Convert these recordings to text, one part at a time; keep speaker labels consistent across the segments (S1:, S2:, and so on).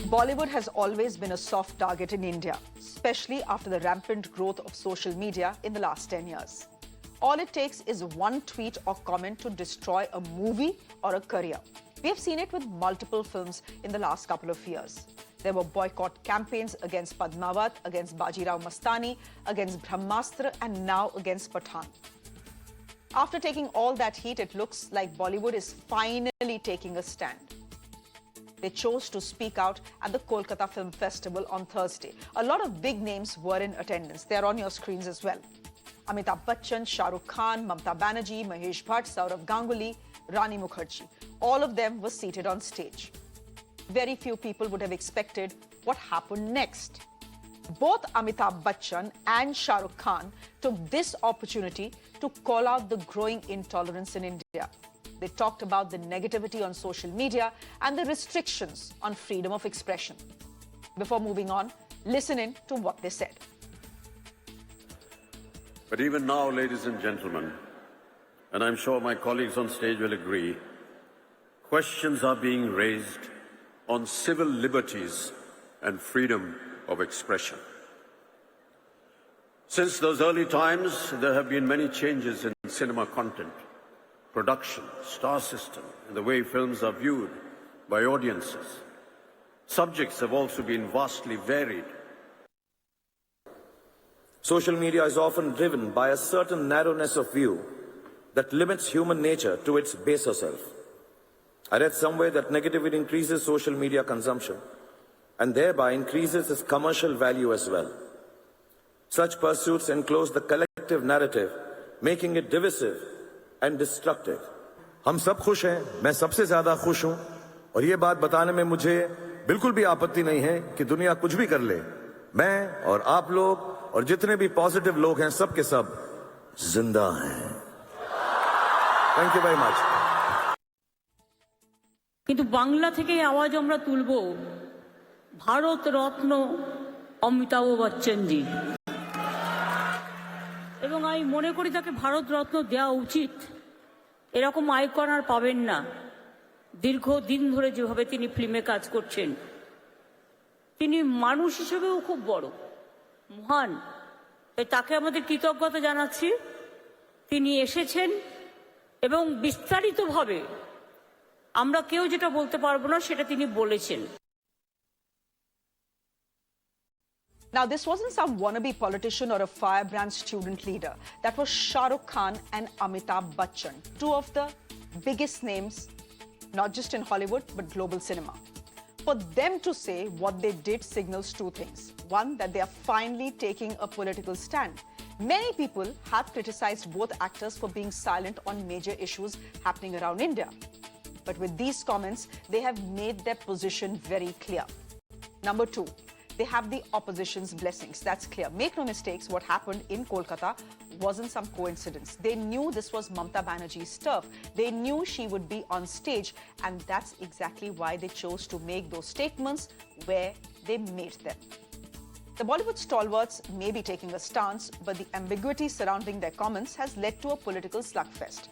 S1: Bollywood has always been a soft target in India, especially after the rampant growth of social media in the last 10 years. All it takes is one tweet or comment to destroy a movie or a career. We have seen it with multiple films in the last couple of years. There were boycott campaigns against Padmavat, against Bajirao Mastani, against Brahmastra, and now against Pathan. After taking all that heat, it looks like Bollywood is finally taking a stand. They chose to speak out at the Kolkata Film Festival on Thursday. A lot of big names were in attendance. They are on your screens as well. Amitabh Bachchan, Shah Rukh Khan, Mamta Banerjee, Mahesh Bhatt, Saurav Ganguly, Rani Mukherjee. All of them were seated on stage. Very few people would have expected what happened next. Both Amitabh Bachchan and Shah Rukh Khan took this opportunity to call out the growing intolerance in India. They talked about the negativity on social media and the restrictions on freedom of expression. Before moving on, listen in to what they said.
S2: But even now, ladies and gentlemen, and I'm sure my colleagues on stage will agree, questions are being raised on civil liberties and freedom of expression. Since those early times, there have been many changes in cinema content, production, star system, and the way films are viewed by audiences. Subjects have also been vastly varied.
S3: Social media is often driven by a certain narrowness of view that limits human nature to its baser self. I read somewhere that negativity increases social media consumption and thereby increases its commercial value as well. Such pursuits enclose the collective narrative, making it divisive and destructive.
S4: हम सब खुश हैं, मैं सबसे ज्यादा खुश हूं और ये बात बताने में मुझे बिल्कुल भी आपत्ति नहीं है कि दुनिया कुछ भी कर ले, मैं और आप लोग और जितने भी पॉजिटिव लोग हैं सब के सब जिंदा हैं. Thank you very much.
S5: কিন্তু বাংলা থেকে আওয়াজ আমরা তুলব ভারত রত্ন অমিতাভ বচ্চন জি, এবং আমি মনে করি তাকে ভারত রত্ন দেওয়া উচিত. এরকম আইকন আর পাবেন না. দীর্ঘদিন ধরে যেভাবে তিনি ফিল্মে কাজ করছেন, তিনি মানুষ হিসেবেও খুব বড় মহান. তাকে আমাদের কৃতজ্ঞতা জানাচ্ছি. তিনি এসেছেন এবং বিস্তারিতভাবে আমরা কেউ যেটা বলতে পারবো না সেটা তিনি বলেছেন.
S1: Now, this wasn't some wannabe politician or a firebrand student leader. That was Shah Rukh Khan and Amitabh Bachchan, two of the biggest names, not just in Hollywood, but global cinema. For them to say what they did signals two things. One, that they are finally taking a political stand. Many people have criticized both actors for being silent on major issues happening around India. But with these comments, they have made their position very clear. Number two, they have the opposition's blessings. That's clear. Make no mistakes, what happened in Kolkata wasn't some coincidence. They knew this was Mamta Banerjee's turf. They knew she would be on stage, and that's exactly why they chose to make those statements where they made them. The Bollywood stalwarts may be taking a stance, but the ambiguity surrounding their comments has led to a political slugfest.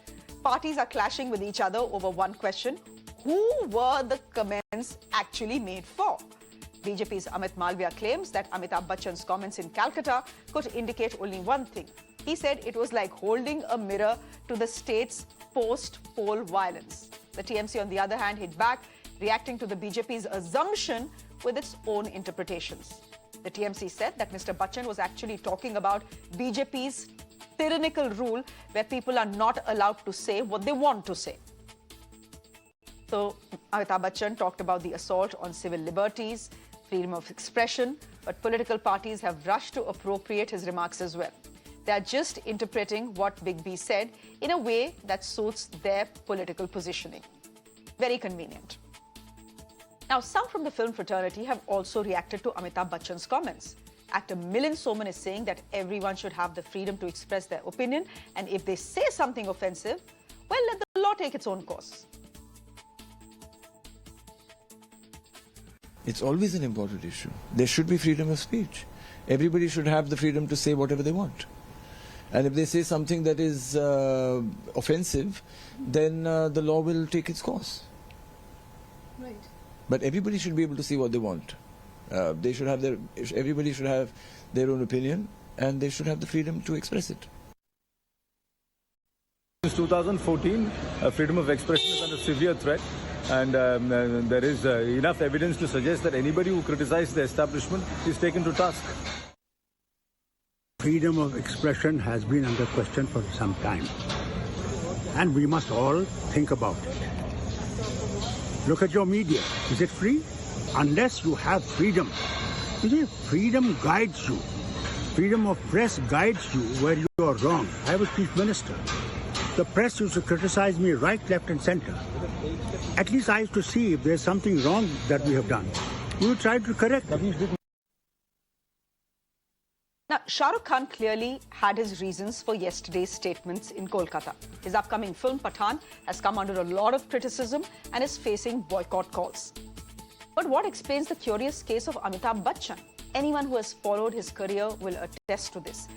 S1: Parties are clashing with each other over one question: who were the comments actually made for? BJP's Amit Malviya claims that Amitabh Bachchan's comments in Calcutta could indicate only one thing. He said it was like holding a mirror to the state's post-poll violence. The TMC, on the other hand, hit back, reacting to the BJP's assumption with its own interpretations. The TMC said that Mr Bachchan was actually talking about BJP's tyrannical rule where people are not allowed to say what they want to say. So, Amitabh Bachchan talked about the assault on civil liberties, freedom of expression, but political parties have rushed to appropriate his remarks as well. They are just interpreting what Big B said in a way that suits their political positioning. Very convenient. Now, some from the film fraternity have also reacted to Amitabh Bachchan's comments. Actor Milind Soman is saying that everyone should have the freedom to express their opinion, and if they say something offensive, well, let the law take its own course.
S6: It's always an important issue. There should be freedom of speech. Everybody should have the freedom to say whatever they want. And if they say something that is offensive, then the law will take its course.
S7: Right.
S6: But everybody should be able to see what they want. Everybody should have their own opinion, and they should have the freedom to express it.
S7: Since 2014, freedom of expression is under severe threat, and there is enough evidence to suggest that anybody who criticizes the establishment is taken to task.
S8: Freedom of expression has been under question for some time, and we must all think about it. Look at your media. Is it free? Unless you have freedom. You see, freedom guides you. Freedom of press guides you where you are wrong. I was chief minister. The press used to criticize me right, left and center. At least I used to see if there's something wrong that we have done. We would try to correct it.
S1: Now, Shah Rukh Khan clearly had his reasons for yesterday's statements in Kolkata. His upcoming film, Pathan, has come under a lot of criticism and is facing boycott calls. But what explains the curious case of Amitabh Bachchan? Anyone who has followed his career will attest to this.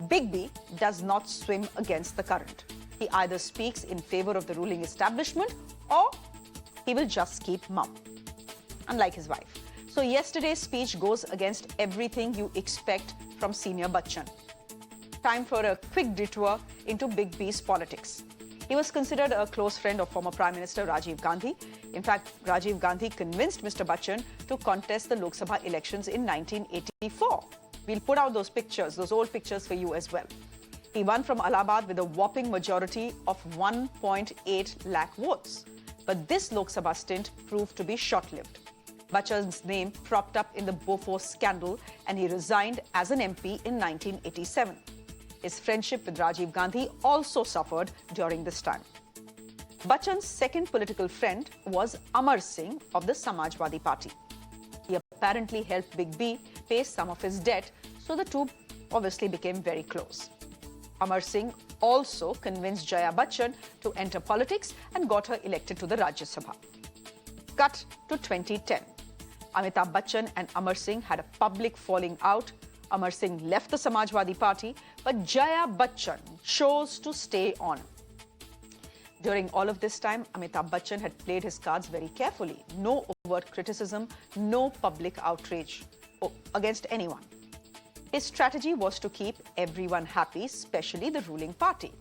S1: Big B does not swim against the current. He either speaks in favor of the ruling establishment or he will just keep mum, unlike his wife. So yesterday's speech goes against everything you expect from senior Bachchan. Time for a quick detour into Big B's politics. He was considered a close friend of former Prime Minister Rajiv Gandhi. In fact, Rajiv Gandhi convinced Mr Bachchan to contest the Lok Sabha elections in 1984. We'll put out those pictures, those old pictures for you as well. He won from Allahabad with a whopping majority of 1.8 lakh votes. But this Lok Sabha stint proved to be short-lived. Bachchan's name propped up in the Bofors scandal and he resigned as an MP in 1987. His friendship with Rajiv Gandhi also suffered during this time. Bachchan's second political friend was Amar Singh of the Samajwadi Party. He apparently helped Big B pay some of his debt, so the two obviously became very close. Amar Singh also convinced Jaya Bachchan to enter politics and got her elected to the Rajya Sabha. Cut to 2010. Amitabh Bachchan and Amar Singh had a public falling out. Amar Singh left the Samajwadi Party, but Jaya Bachchan chose to stay on. During all of this time, Amitabh Bachchan had played his cards very carefully. No overt criticism, no public outrage against anyone. His strategy was to keep everyone happy, especially the ruling party.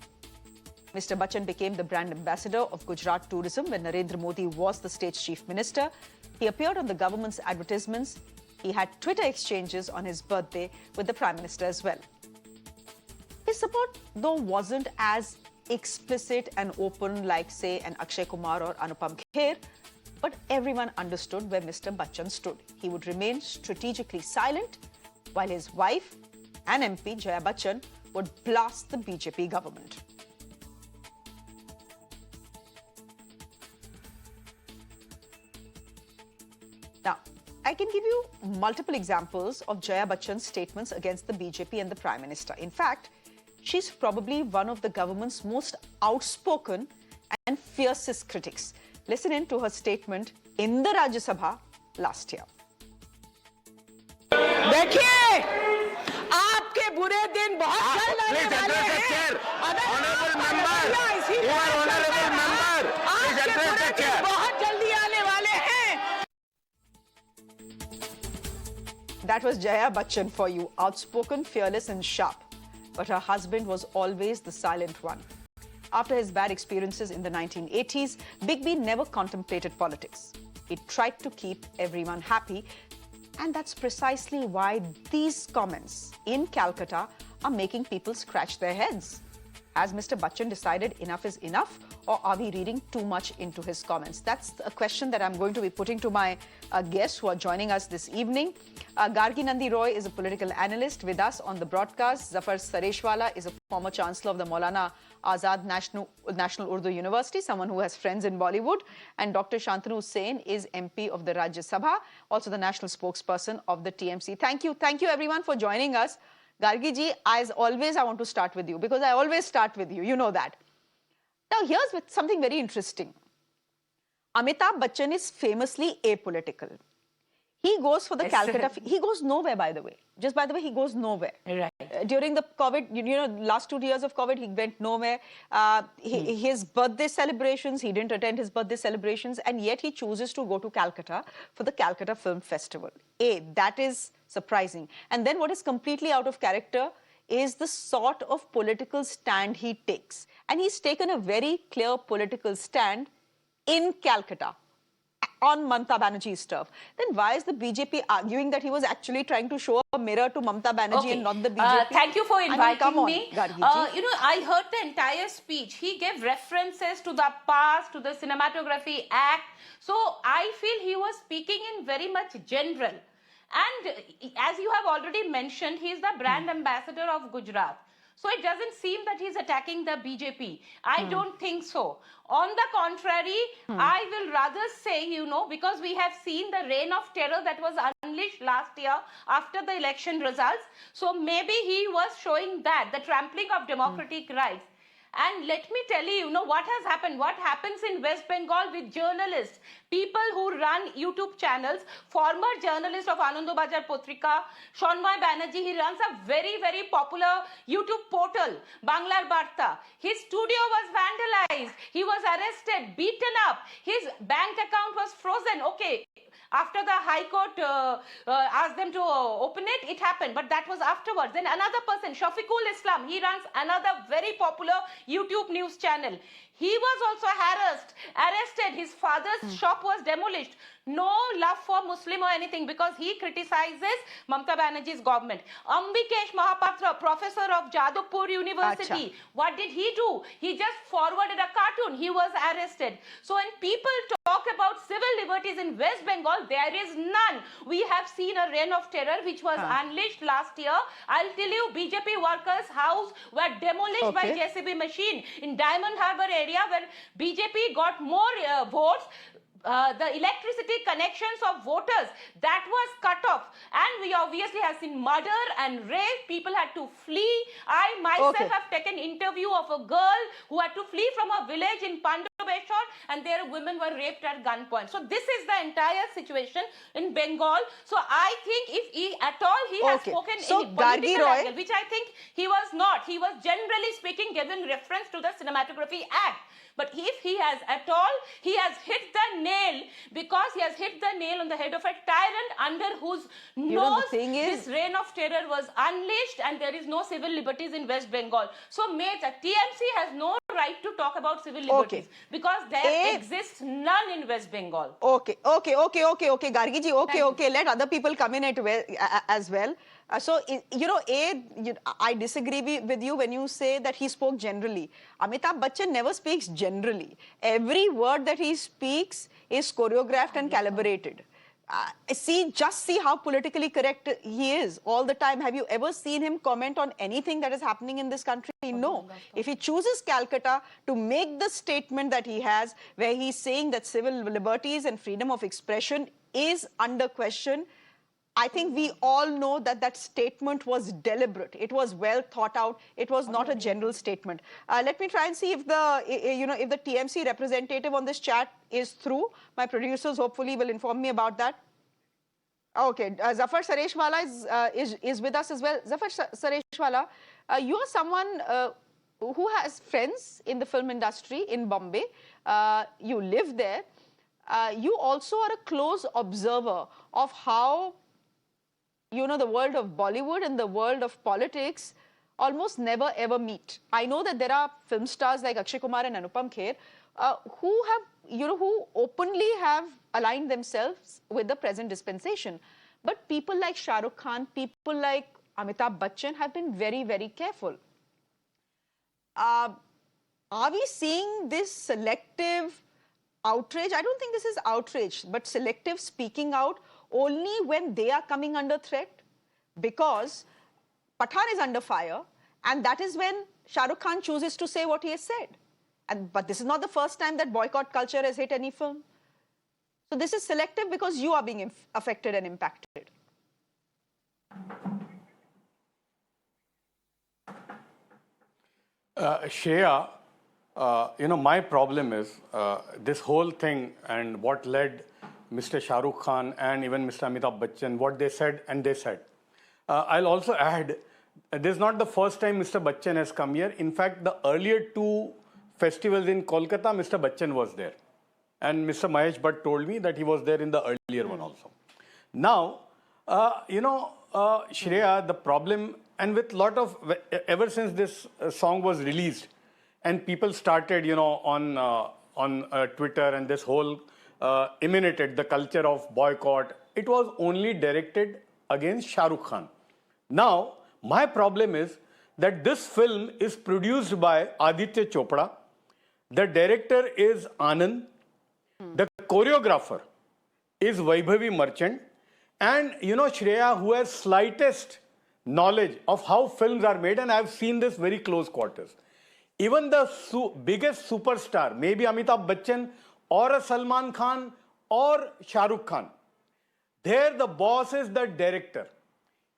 S1: Mr Bachchan became the brand ambassador of Gujarat tourism when Narendra Modi was the state's chief minister. He appeared on the government's advertisements. He had Twitter exchanges on his birthday with the Prime Minister as well. His support, though, wasn't as explicit and open like, say, an Akshay Kumar or Anupam Kher, but everyone understood where Mr Bachchan stood. He would remain strategically silent, while his wife and MP Jaya Bachchan would blast the BJP government. Now, I can give you multiple examples of Jaya Bachchan's statements against the BJP and the Prime Minister. In fact, she's probably one of the government's most outspoken and fiercest critics. Listen in to her statement in the Rajya Sabha last year.
S9: देखिए, आपके बुरे दिन बहुत जल्द आने वाले हैं। Honourable member, आपके बुरे दिन बहुत जल्दी आने वाले हैं।
S1: That was Jaya Bachchan for you, outspoken, fearless and sharp. But her husband was always the silent one. After his bad experiences in the 1980s, Big B never contemplated politics. He tried to keep everyone happy. And that's precisely why these comments in Calcutta are making people scratch their heads. Has Mr. Bachchan decided enough is enough, or are we reading too much into his comments? That's a question that I'm going to be putting to my guests who are joining us this evening. Gargi Nandi Roy is a political analyst with us on the broadcast. Zafar Sareshwala is a former Chancellor of the Maulana Azad National Urdu University, someone who has friends in Bollywood. And Dr. Shantanu Sen is MP of the Rajya Sabha, also the national spokesperson of the TMC. Thank you everyone for joining us. Gargi ji, as always, I want to start with you because I always start with you. You know that. Now, here's something very interesting. Amitabh Bachchan is famously apolitical. He goes for the Calcutta. He goes nowhere, by the way. Just by the way, he goes nowhere.
S9: Right.
S1: during the COVID, last 2 years of COVID, he went nowhere. His birthday celebrations, he didn't attend his birthday celebrations, and yet he chooses to go to Calcutta for the Calcutta Film Festival. That is surprising. And then what is completely out of character is the sort of political stand he takes. And he's taken a very clear political stand in Calcutta on Mamta Banerjee's turf. Then why is the BJP arguing that he was actually trying to show a mirror to Mamta Banerjee and not the BJP?
S10: Thank you for inviting me.
S1: Gargiji.
S10: I heard the entire speech. He gave references to the past, to the Cinematography Act. So I feel he was speaking in very much general. And as you have already mentioned, he is the brand ambassador of Gujarat. So it doesn't seem that he's attacking the BJP. I don't think so. On the contrary, I will rather say, because we have seen the reign of terror that was unleashed last year after the election results. So maybe he was showing that, the trampling of democratic rights. And let me tell you, what has happened. What happens in West Bengal with journalists, people who run YouTube channels, former journalist of Anandobajar Potrika, Shanmay Banerjee, he runs a very, very popular YouTube portal, Banglar Barta. His studio was vandalized. He was arrested, beaten up. His bank account was frozen. Okay. After the High Court asked them to open it, it happened. But that was afterwards. Then another person, Shafiqul Islam, he runs another very popular YouTube news channel. He was also harassed, arrested. His father's shop was demolished. No love for Muslim or anything because he criticizes Mamta Banerjee's government. Ambikesh Mahapatra, professor of Jadavpur University, what did he do? He just forwarded a cartoon. He was arrested. So when people talk about civil liberties in West Bengal, there is none. We have seen a reign of terror which was unleashed last year. I'll tell you, BJP workers' house were demolished by JCB machine in Diamond Harbour area where BJP got more votes. The electricity connections of voters, that was cut off. And we obviously have seen murder and rape. People had to flee. I myself have taken interview of a girl who had to flee from a village in Pandobeshwar and their women were raped at gunpoint. So this is the entire situation in Bengal. So I think if he at all he has spoken in political angle, which I think he was not. He was generally speaking giving reference to the Cinematography Act. But if he has at all, he has hit the nail because he has hit the nail on the head of a tyrant under whose nose this reign of terror was unleashed and there is no civil liberties in West Bengal. So mates, TMC has no right to talk about civil liberties because there exists none in West Bengal.
S1: Okay. Gargiji, okay. Let other people come in as well. So, I disagree with you when you say that he spoke generally. Amitabh Bachchan never speaks generally. Every word that he speaks is choreographed and calibrated. Just see how politically correct he is all the time. Have you ever seen him comment on anything that is happening in this country? No. If he chooses Calcutta to make the statement that he has, where he's saying that civil liberties and freedom of expression is under question, I think we all know that that statement was deliberate. It was well thought out. It was not a general statement. Let me try and see if the TMC representative on this chat is through. My producers hopefully will inform me about that. Okay, Zafar Sareshwala is with us as well. Zafar Sareshwala, you are someone who has friends in the film industry in Bombay. You live there. You also are a close observer of how the world of Bollywood and the world of politics almost never ever meet. I know that there are film stars like Akshay Kumar and Anupam Kher who openly have aligned themselves with the present dispensation. But people like Shah Rukh Khan, people like Amitabh Bachchan have been very, very careful. Are we seeing this selective outrage? I don't think this is outrage, but selective speaking out only when they are coming under threat, because Pathan is under fire, and that is when Shah Rukh Khan chooses to say what he has said. But this is not the first time that boycott culture has hit any film. So this is selective because you are being affected and impacted.
S11: Shreya, my problem is this whole thing and what led Mr. Shah Rukh Khan and even Mr. Amitabh Bachchan, what they said and they said. I'll also add this is not the first time Mr. Bachchan has come here. In fact, the earlier two festivals in Kolkata, Mr. Bachchan was there. And Mr. Mahesh Bhatt told me that he was there in the earlier one also. Now, Shreya, the problem, and with lot of, ever since this song was released, and people started, on Twitter, and this whole emanated the culture of boycott, it was only directed against Shah Rukh Khan. Now, my problem is that this film is produced by Aditya Chopra. The director is Anand. The choreographer is Vaibhavi Merchant. And, Shreya, who has slightest knowledge of how films are made, and I've seen this very close quarters. Even the biggest superstar, maybe Amitabh Bachchan or a Salman Khan or Shah Rukh Khan, there the boss is the director.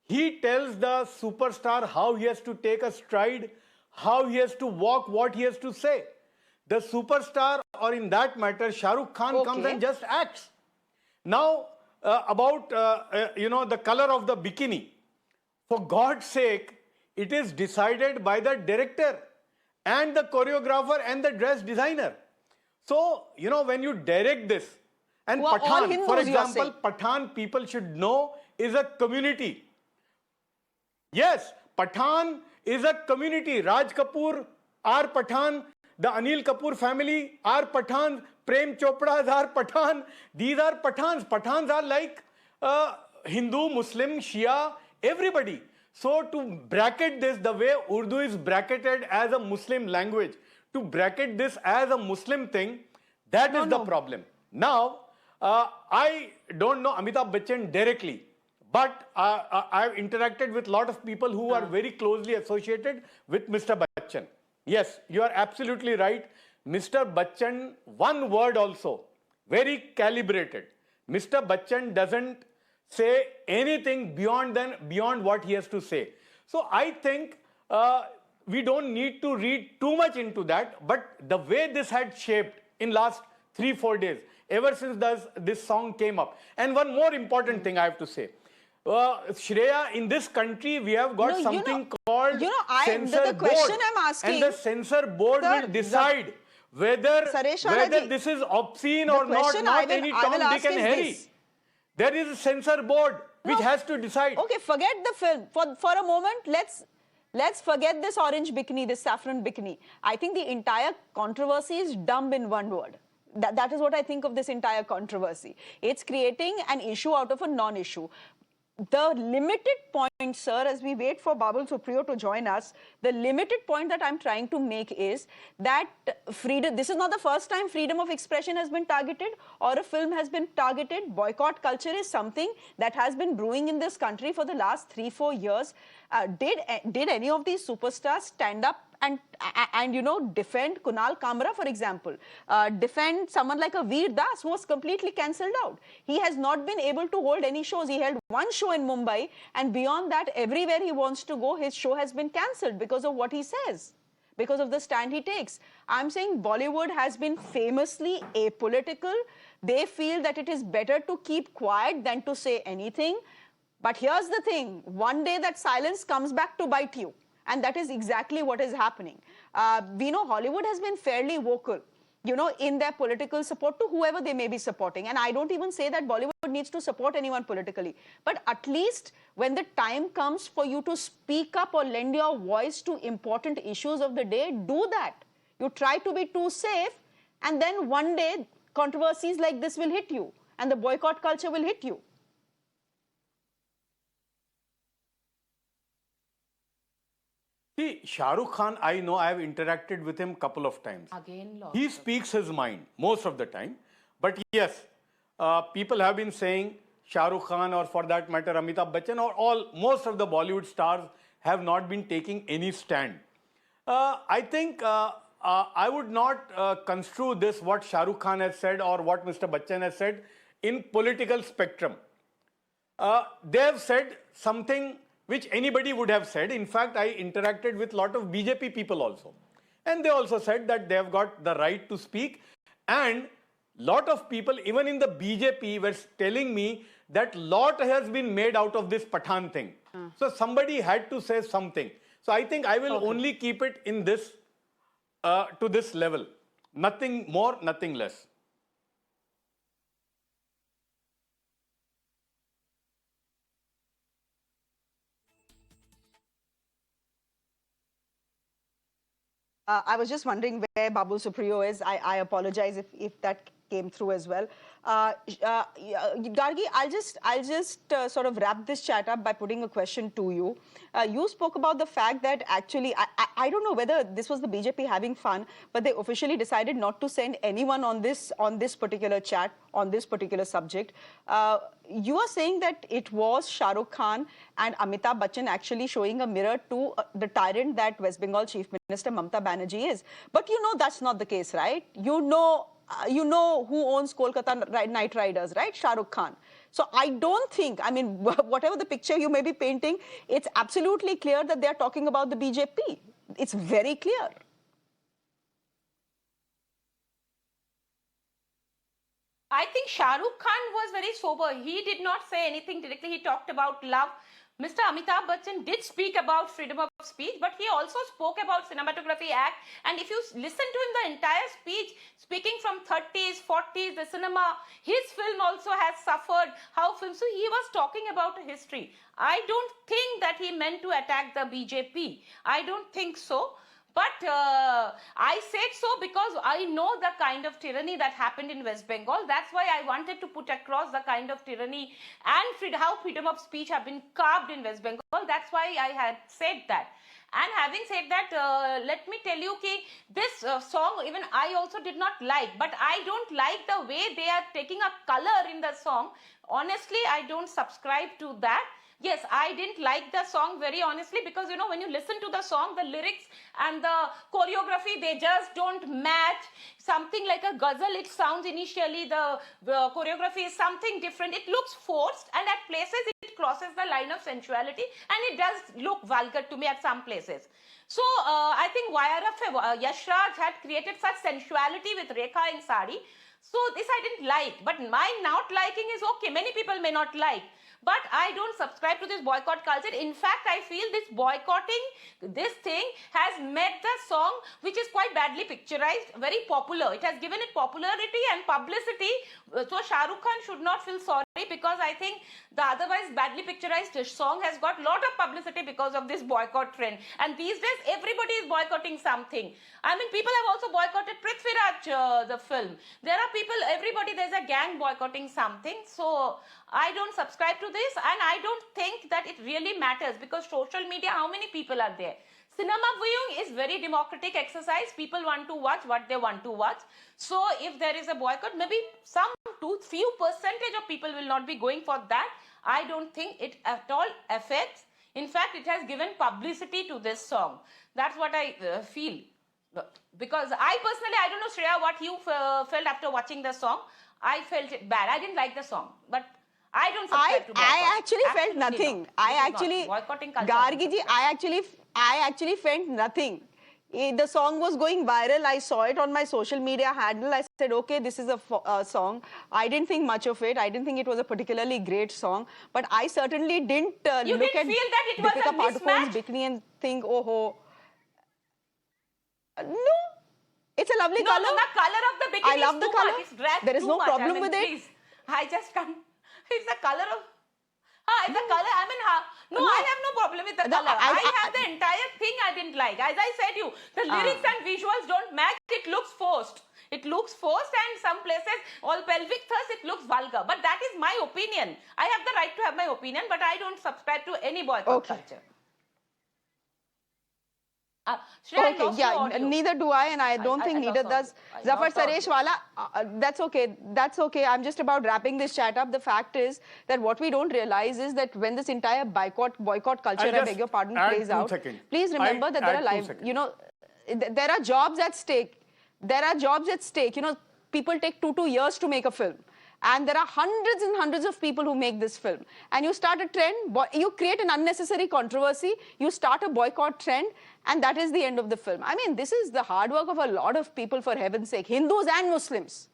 S11: He tells the superstar how he has to take a stride, how he has to walk, what he has to say. The superstar, or in that matter, Shah Rukh Khan comes and just acts. Now, about, the color of the bikini. For God's sake, it is decided by the director and the choreographer and the dress designer. So, when you direct this, and Pathan, for example, Pathan, people should know, is a community. Yes, Pathan is a community. Raj Kapoor are Pathan. The Anil Kapoor family are Pathans. Prem Chopra's are Pathan. These are Pathans. Pathans are like Hindu, Muslim, Shia, everybody. So to bracket this the way Urdu is bracketed as a Muslim language, to bracket this as a Muslim thing, that is the problem. Now, I don't know Amitabh Bachchan directly, but I've interacted with a lot of people who are very closely associated with Mr. Bachchan. Yes, you are absolutely right. Mr. Bachchan, one word also, very calibrated. Mr. Bachchan doesn't say anything beyond what he has to say. So I think we don't need to read too much into that, but the way this had shaped in last 3-4 days, ever since this song came up. And one more important thing I have to say. Shreya, in this country, we have got something called censor board.
S1: I'm asking,
S11: and the censor board will decide whether this is obscene or not any Tom, Dick and Harry. There is a censor board which has to decide.
S1: Okay, forget the film. For a moment, let's forget this orange bikini, this saffron bikini. I think the entire controversy is dumb in one word. That is what I think of this entire controversy. It's creating an issue out of a non-issue. The limited point, sir, as we wait for Babul Supriyo to join us, the limited point that I'm trying to make is that freedom, this is not the first time freedom of expression has been targeted or a film has been targeted. Boycott culture is something that has been brewing in this country for the last 3-4 years. Did any of these superstars stand up and defend Kunal Kamra, for example, defend someone like a Veer Das, who was completely cancelled out? He has not been able to hold any shows. He held one show in Mumbai, and beyond that, everywhere he wants to go, his show has been cancelled because of what he says, because of the stand he takes. I'm saying Bollywood has been famously apolitical. They feel that it is better to keep quiet than to say anything. But here's the thing, one day that silence comes back to bite you. And that is exactly what is happening. We know Hollywood has been fairly vocal, in their political support to whoever they may be supporting. And I don't even say that Bollywood needs to support anyone politically. But at least when the time comes for you to speak up or lend your voice to important issues of the day, do that. You try to be too safe, and then one day controversies like this will hit you, and the boycott culture will hit you.
S11: See, Shah Rukh Khan, I know, I have interacted with him a couple of times. He speaks his mind most of the time. But yes, people have been saying Shah Rukh Khan, or for that matter Amitabh Bachchan, or most of the Bollywood stars have not been taking any stand. I think I would not construe this, what Shah Rukh Khan has said or what Mr. Bachchan has said, in political spectrum. They have said something which anybody would have said. In fact, I interacted with a lot of BJP people also. And they also said that they have got the right to speak. And lot of people, even in the BJP, were telling me that lot has been made out of this Pathan thing. So somebody had to say something. So I think I will only keep it in this, to this level. Nothing more, nothing less.
S1: I was just wondering where Babu Supriyo is. I apologize if that came through as well. Gargi, I'll just sort of wrap this chat up by putting a question to you. You spoke about the fact that actually, I don't know whether this was the BJP having fun, but they officially decided not to send anyone on this particular chat, on this particular subject. You are saying that it was Shah Rukh Khan and Amitabh Bachchan actually showing a mirror to the tyrant that West Bengal Chief Minister Mamta Banerjee is. But you know that's not the case, right? You know who owns Kolkata Knight Riders, right? Shah Rukh Khan. So I don't think, I mean, whatever the picture you may be painting, it's absolutely clear that they're talking about the BJP. It's very clear.
S10: I think Shah Rukh Khan was very sober. He did not say anything directly. He talked about love. Mr. Amitabh Bachchan did speak about freedom of speech, but he also spoke about Cinematography Act. And if you listen to him, the entire speech, speaking from 30s, 40s, the cinema, his film also has suffered, how films, so he was talking about history. I don't think that he meant to attack the BJP. I don't think so. But I said so because I know the kind of tyranny that happened in West Bengal. That's why I wanted to put across the kind of tyranny and how freedom of speech have been carved in West Bengal. That's why I had said that. And having said that, let me tell you that this song even I also did not like. But I don't like the way they are taking a color in the song. Honestly, I don't subscribe to that. Yes, I didn't like the song very honestly because, you know, when you listen to the song, the lyrics and the choreography, they just don't match. Something like a ghazal, it sounds initially, the choreography is something different. It looks forced and at places it crosses the line of sensuality and it does look vulgar to me at some places. So, I think YRF, Yash Raj had created such sensuality with Rekha in Sari. So, this I didn't like. But my not liking is okay. Many people may not like. But I don't subscribe to this boycott culture. In fact, I feel this boycotting, this thing has made the song, which is quite badly picturized, very popular. It has given it popularity and publicity. So Shah Rukh Khan should not feel sorry because I think the otherwise badly picturized song has got a lot of publicity because of this boycott trend. And these days, everybody is boycotting something. I mean, people have also boycotted Prithviraj, the film. There are people, everybody, there's a gang boycotting something. So I don't subscribe to this and I don't think that it really matters because social media, how many people are there? Cinema viewing is very democratic exercise. People want to watch what they want to watch. So if there is a boycott, maybe some few percentage of people will not be going for that. I don't think it at all affects. In fact, it has given publicity to this song. That's what I feel. Because I personally, I don't know, Shreya, what you felt after watching the song. I felt it bad. I didn't like the song. But I don't subscribe to boycott.
S1: I actually felt nothing.
S10: Not.
S1: I actually, Gargi ji, I actually felt nothing. The song was going viral. I saw it on my social media handle. I said, okay, this is a song. I didn't think much of it. I didn't think it was a particularly great song. But I certainly didn't
S10: you
S1: look
S10: didn't
S1: at
S10: feel that it was
S1: Deepika
S10: a
S1: Padukone's
S10: mismatch?
S1: bikini and think, oh ho. No. It's a lovely
S10: No,
S1: color.
S10: no, the color of the bikini
S1: I love
S10: is
S1: the
S10: too
S1: color.
S10: much. It's dragged
S1: There is
S10: too
S1: no
S10: much.
S1: problem
S10: I mean,
S1: with it.
S10: please. I just can't. It's the color of... it's the color. I mean, no, I have no problem with the color. I have the entire thing I didn't like. As I said you, the lyrics and visuals don't match. It looks forced. It looks forced and some places, all pelvic thrust, it looks vulgar. But that is my opinion. I have the right to have my opinion, but I don't subscribe to any boycott culture.
S1: Okay, yeah, neither do I, and I don't think neither does Zafar Saresh Wala. That's okay, that's okay. I'm just about wrapping this chat up. The fact is that what we don't realize is that when this entire boycott culture, I beg your pardon, plays out, please remember that there are lives, you know, there are jobs at stake. There are jobs at stake. You know, people take 2 years to make a film. And there are hundreds and hundreds of people who make this film. And you start a trend, you create an unnecessary controversy, you start a boycott trend, and that is the end of the film. I mean, this is the hard work of a lot of people, for heaven's sake, Hindus and Muslims.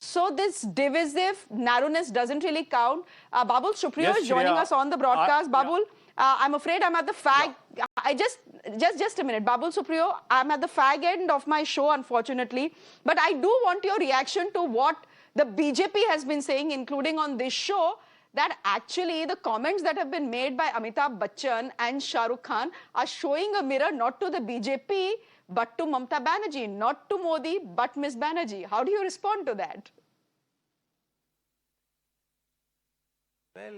S1: So this divisive narrowness doesn't really count. Babul Supriyo
S11: Yes,
S1: is joining
S11: Shreya.
S1: us on the broadcast. Babul, I'm afraid I'm at the fag.
S11: Yeah.
S1: Just a minute. Babul Supriyo, I'm at the fag end of my show, unfortunately. But I do want your reaction to what the BJP has been saying, including on this show, that actually the comments that have been made by Amitabh Bachchan and Shah Rukh Khan are showing a mirror not to the BJP, but to Mamta Banerjee, not to Modi, but Ms. Banerjee. How do you respond to that?
S12: Well,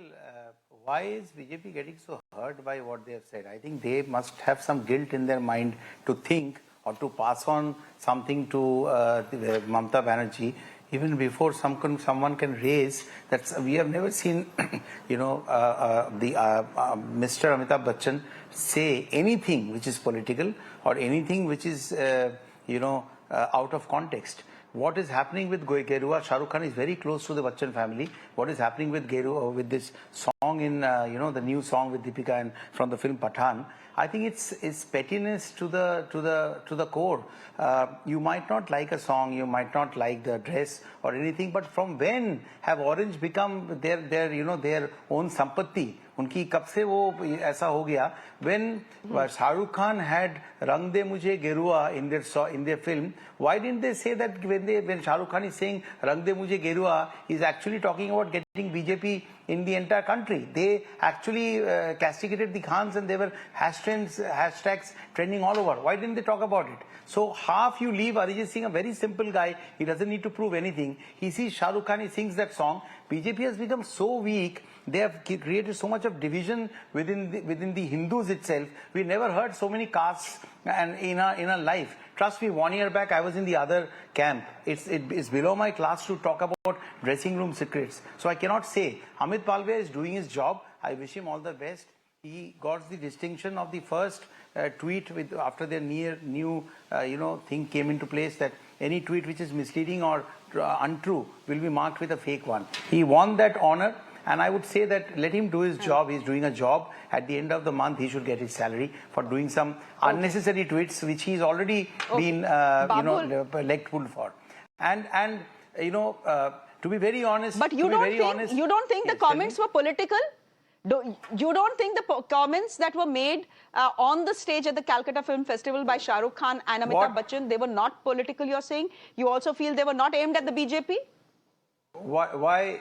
S12: why is BJP getting so hurt by what they have said? I think they must have some guilt in their mind to think or to pass on something to Mamta Banerjee even before someone can raise that. We have never seen, Mr. Amitabh Bachchan say anything which is political or anything which is, out of context. What is happening with Gerua? Shah Rukh Khan is very close to the Bachchan family. What is happening with Gerua, with this song in, the new song with Deepika and from the film Pathan? I think it's pettiness to the core. You might not like a song, you might not like the dress or anything, but from when have Orange become their own sampatti? उनकी कब से वो ऐसा हो गया? When Shah Rukh Khan had Rang De Mujhe Gerua in their film, why didn't they say that when Shah Rukh Khan is saying Rang De Mujhe Gerua, he's actually talking about getting BJP in the entire country? They actually castigated the Khans and there were hashtags trending all over. Why didn't they talk about it? So half you leave Arijit Singh, a very simple guy, he doesn't need to prove anything. He sees Shah Rukh Khan, he sings that song. BJP has become so weak. They have created so much of division within the Hindus itself. We never heard so many castes and in our life. Trust me, 1 year back I was in the other camp. It's below my class to talk about dressing room secrets. So I cannot say. Amit Palve is doing his job. I wish him all the best. He got the distinction of the first tweet after their new thing came into place, that any tweet which is misleading or untrue will be marked with a fake one. He won that honor. And I would say that let him do his job. He's doing a job. At the end of the month, he should get his salary for doing some unnecessary tweets, which he's already been, leg pulled for. And to be very honest,
S1: but you don't think the comments were political? You don't think the comments that were made on the stage at the Kolkata Film Festival by Shah Rukh Khan and Amitabh Bachchan, they were not political, you're saying? You also feel they were not aimed at the BJP?
S12: Why?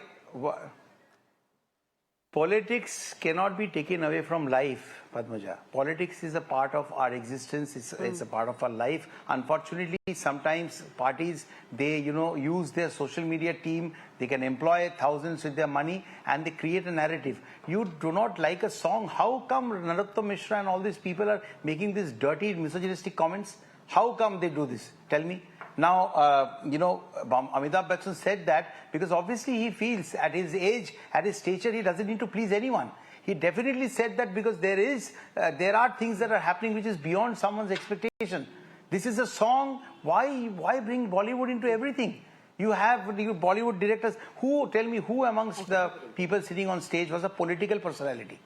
S12: Politics cannot be taken away from life, Padmaja. Politics is a part of our existence. It's a part of our life. Unfortunately, sometimes parties, they, use their social media team. They can employ thousands with their money and they create a narrative. You do not like a song. How come Narottam Mishra and all these people are making these dirty, misogynistic comments? How come they do this? Tell me. Now, Amitabh Bachchan said that because obviously he feels at his age, at his stature, he doesn't need to please anyone. He definitely said that because there are things that are happening which is beyond someone's expectation. This is a song. Why bring Bollywood into everything? You have Bollywood directors. Tell me who amongst the people sitting on stage was a political personality?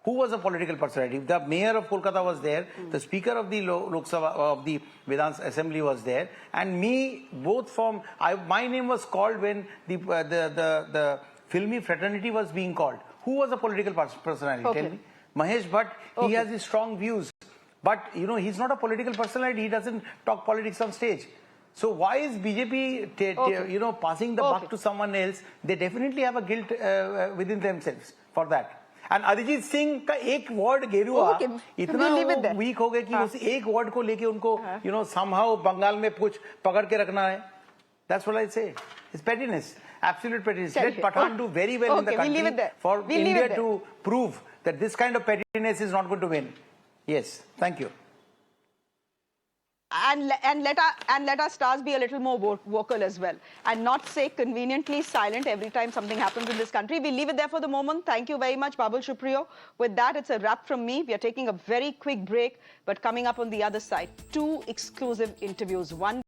S12: Who was a political personality? The mayor of Kolkata was there. The speaker of the Lok Sabha, of the Vedant Assembly was there. And me, both my name was called when the filmy fraternity was being called. Who was a political personality?
S1: Okay.
S12: Tell me. Mahesh Bhatt, he has his strong views. But, he's not a political personality. He doesn't talk politics on stage. So why is BJP, passing the buck to someone else? They definitely have a guilt within themselves for that. And Arijit Singh का एक word गेरुआ इतना weak हो गया कि उस एक word को लेके उनको somehow बंगाल में कुछ पकड़ के रखना है. That's what I say. It's pettiness, absolute pettiness. Let Pathan do very well in the country for India to prove that this kind of pettiness is not going to win. Yes, thank you.
S1: And let our stars be a little more vocal as well and not say conveniently silent every time something happens in this country. We'll leave it there for the moment. Thank you very much, Babul Supriyo. With that, it's a wrap from me. We are taking a very quick break, but coming up on the other side, 2 exclusive interviews. One